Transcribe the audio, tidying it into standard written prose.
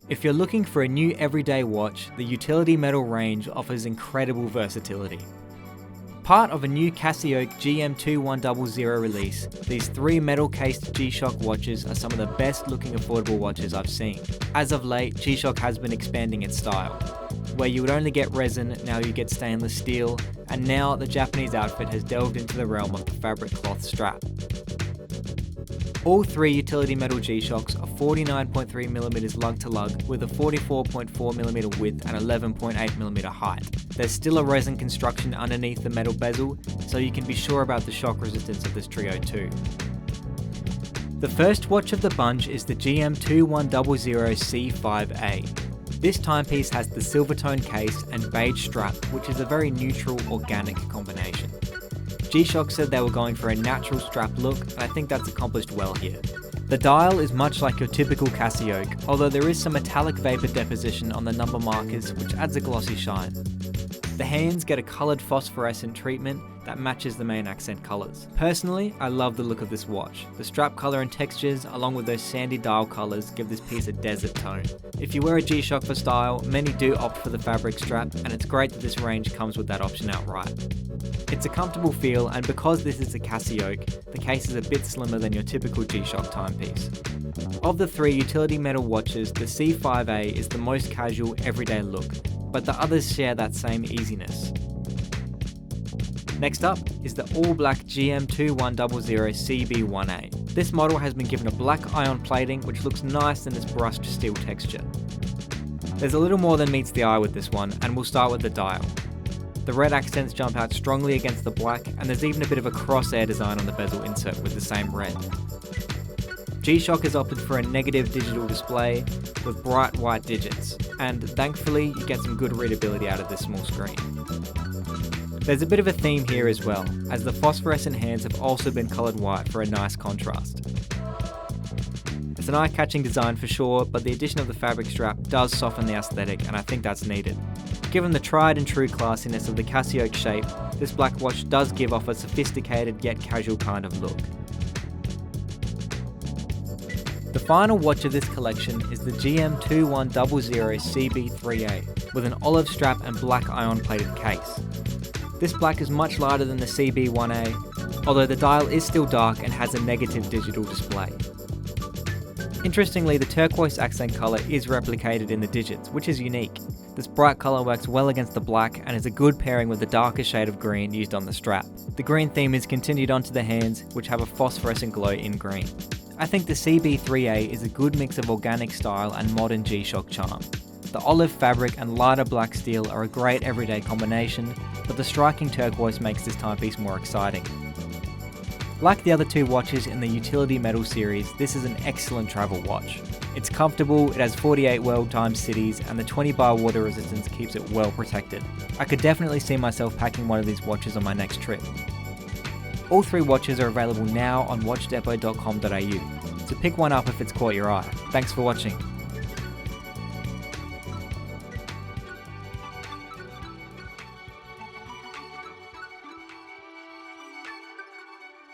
If you're looking for a new everyday watch, the utility metal range offers incredible versatility. Part of a new CasiOak GM2100 release, these 3 metal-cased G-Shock watches are some of the best looking affordable watches I've seen. As of late, G-Shock has been expanding its style. Where you would only get resin, now you get stainless steel, and now the Japanese outfit has delved into the realm of the fabric cloth strap. All 3 utility metal G-Shocks are 49.3mm lug to lug with a 44.4mm width and 11.8mm height. There's still a resin construction underneath the metal bezel, so you can be sure about the shock resistance of this trio too. The first watch of the bunch is the GM2100C5A. This timepiece has the silver tone case and beige strap, which is a very neutral, organic combination. G-Shock said they were going for a natural strap look, and I think that's accomplished well here. The dial is much like your typical CasiOak, although there is some metallic vapor deposition on the number markers which adds a glossy shine. The hands get a coloured phosphorescent treatment that matches the main accent colours. Personally, I love the look of this watch. The strap colour and textures, along with those sandy dial colours, give this piece a desert tone. If you wear a G-Shock for style, many do opt for the fabric strap, and it's great that this range comes with that option outright. It's a comfortable feel, and because this is a CasiOak, the case is a bit slimmer than your typical G-Shock timepiece. Of the 3 utility metal watches, the C5A is the most casual, everyday look, but the others share that same easiness. Next up is the all-black GM2100CB1A. This model has been given a black ion plating which looks nice in its brushed steel texture. There's a little more than meets the eye with this one, and we'll start with the dial. The red accents jump out strongly against the black, and there's even a bit of a crosshair design on the bezel insert with the same red. G-Shock has opted for a negative digital display with bright white digits, and thankfully you get some good readability out of this small screen. There's a bit of a theme here as well, as the phosphorescent hands have also been coloured white for a nice contrast. It's an eye-catching design for sure, but the addition of the fabric strap does soften the aesthetic, and I think that's needed. Given the tried and true classiness of the CasiOak shape, this black watch does give off a sophisticated yet casual kind of look. The final watch of this collection is the GM2100CB3A with an olive strap and black ion plated case. This black is much lighter than the CB1A, although the dial is still dark and has a negative digital display. Interestingly, the turquoise accent colour is replicated in the digits, which is unique. This bright colour works well against the black and is a good pairing with the darker shade of green used on the strap. The green theme is continued onto the hands, which have a phosphorescent glow in green. I think the CB3A is a good mix of organic style and modern G-Shock charm. The olive fabric and lighter black steel are a great everyday combination, but the striking turquoise makes this timepiece more exciting. Like the other 2 watches in the utility metal series, this is an excellent travel watch. It's comfortable, it has 48 well-timed cities, and the 20-bar water resistance keeps it well protected. I could definitely see myself packing one of these watches on my next trip. All 3 watches are available now on watchdepot.com.au, so pick one up if it's caught your eye. Thanks for watching.